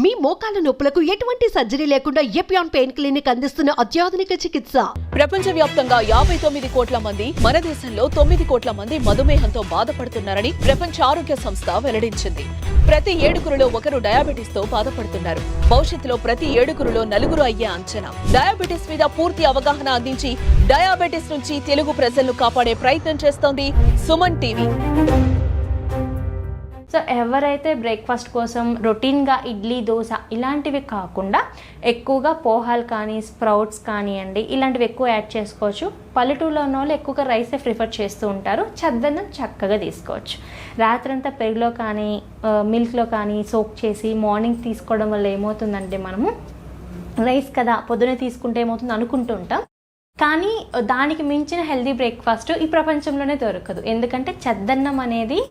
మీ మోకాల నొప్పులకు ఎటువంటి సర్జరీ లేకుండా ఎపియాన్ పెయిన్ క్లినిక్ అందిస్తున్న అత్యాధునిక చికిత్స. ప్రపంచవ్యాప్తంగా 59 కోట్ల మంది, మన దేశంలో 9 కోట్ల మంది మధుమేహంతో బాధపడుతున్నారని ప్రపంచ ఆరోగ్య సంస్థ వెల్లడించింది. ప్రతి 7 ఒకరు డయాబెటిస్ తో బాధపడుతున్నారు. భవిష్యత్తులో ప్రతి 7 9 అయ్యే అంచనా. డయాబెటిస్ మీద పూర్తి అవగాహన అందించి డయాబెటిస్ నుంచి తెలుగు ప్రజలను కాపాడే ప్రయత్నం చేస్తోంది సుమన్ టీవీ. సో ఎవరైతే బ్రేక్ఫాస్ట్ కోసం రొటీన్గా ఇడ్లీ, దోశ ఇలాంటివి కాకుండా ఎక్కువగా పోహాలు కానీ, స్ప్రౌట్స్ కానివ్వండి, ఇలాంటివి ఎక్కువ యాడ్ చేసుకోవచ్చు. పల్లెటూరులో ఉన్న వాళ్ళు ఎక్కువగా రైసే ప్రిఫర్ చేస్తూ ఉంటారు. చద్దన్నం చక్కగా తీసుకోవచ్చు. రాత్రంతా పెరుగులో కానీ, మిల్క్లో కానీ సోక్ చేసి మార్నింగ్ తీసుకోవడం వల్ల ఏమవుతుందంటే, మనము రైస్ కదా పొద్దునే తీసుకుంటే ఏమవుతుంది అనుకుంటూ ఉంటాం. కానీ దానికి మించిన హెల్దీ బ్రేక్ఫాస్ట్ ఈ ప్రపంచంలోనే దొరకదు. ఎందుకంటే చద్దన్నం అనేది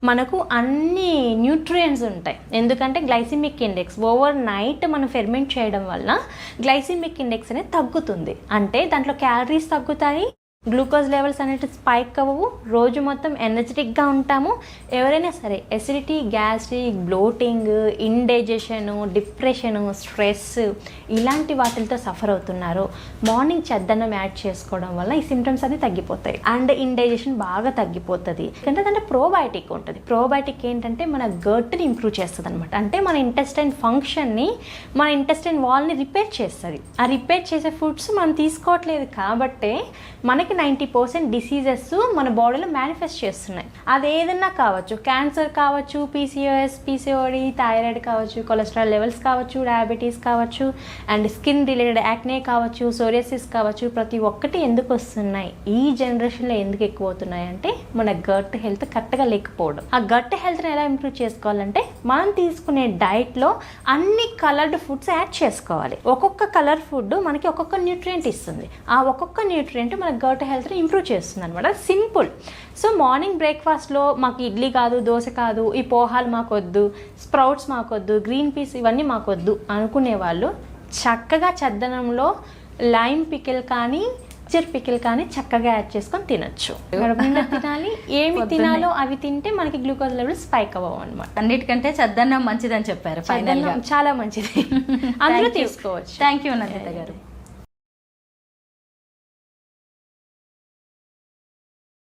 మనకు అన్ని న్యూట్రియంట్స్ ఉంటాయి. ఎందుకంటే గ్లైసిమిక్ ఇండెక్స్ ఓవర్ నైట్ మనం ఫెర్మెంట్ చేయడం వల్ల గ్లైసిమిక్ ఇండెక్స్ అనేది తగ్గుతుంది. అంటే దాంట్లో క్యాలరీస్ తగ్గుతాయి, గ్లూకోజ్ లెవెల్స్ అనేవి స్పైక్ అవ్వవు, రోజు మొత్తం ఎనర్జెటిక్గా ఉంటాము. ఎవరైనా సరే acidity, gastric, bloating, indigestion, depression, stress ఇలాంటి వాటితో సఫర్ అవుతున్నారు, మార్నింగ్ చద్దన్నం యాడ్ చేసుకోవడం వల్ల ఈ సిమ్టమ్స్ అన్ని తగ్గిపోతాయి. అండ్ ఇండైజెషన్ బాగా తగ్గిపోతుంది. ఎందుకంటే దాంట్లో ప్రోబయాటిక్ ఉంటుంది. ప్రోబయాటిక్ ఏంటంటే మన గట్ని ఇంప్రూవ్ చేస్తుంది అనమాట. అంటే మన ఇంటెస్టైన్ ఫంక్షన్ని, మన ఇంటెస్టైన్ వాల్ని రిపేర్ చేస్తుంది. ఆ రిపేర్ చేసే ఫుడ్స్ మనం తీసుకోవట్లేదు కాబట్టే మనకి 90% డిసీజెస్ మన బాడీలో మేనిఫెస్ట్ చేస్తున్నాయి. అది ఏదన్నా కావచ్చు, క్యాన్సర్ కావచ్చు, పీసీఓఎస్, పీసీఓడి, థైరాయిడ్ కావచ్చు, కొలెస్ట్రాల్ లెవెల్స్ కావచ్చు, డయాబెటీస్ కావచ్చు, అండ్ స్కిన్ రిలేటెడ్ యాక్నే కావచ్చు, సోరియాసిస్ కావచ్చు. ప్రతి ఒక్కటి ఎందుకు వస్తున్నాయి, ఈ జనరేషన్లో ఎందుకు ఎక్కువ అవుతున్నాయి అంటే మన గట్ హెల్త్ కరెక్ట్గా లేకపోవడం. ఆ గట్ హెల్త్ని ఎలా ఇంప్రూవ్ చేసుకోవాలంటే మనం తీసుకునే డైట్లో అన్ని కలర్డ్ ఫుడ్స్ యాడ్ చేసుకోవాలి. ఒక్కొక్క కలర్ ఫుడ్ మనకి ఒక్కొక్క న్యూట్రియంట్ ఇస్తుంది. ఆ ఒక్కొక్క న్యూట్రియంట్ మన గట్ హెల్త్ని ఇంప్రూవ్ చేస్తుంది అనమాట. సింపుల్. సో మార్నింగ్ బ్రేక్ఫాస్ట్లో మాకు ఇడ్లీ కాదు, దోశ కాదు, ఈ పోహాలు మాకొద్దు, స్ప్రౌట్స్ మాకొద్దు, గ్రీన్ పీస్ ఇవన్నీ మాకొద్దు అనుకునే వాళ్ళు చక్కగా చద్దనంలో లైమ్ పికిల్ కానీ, పికిల్ కానీ చక్కగా యాడ్ చేసుకొని తినొచ్చు. తినాలి, ఏమి తినాలో అవి తింటే మనకి గ్లూకోజ్ లెవెల్ స్పైక్ అవ్వవు అనమాట. అన్నిటికంటే చద్దన్నం మంచిదని చెప్పారు. చాలా మంచిది, అందరూ తీసుకోవచ్చు. థ్యాంక్ యూ నందిత గారు.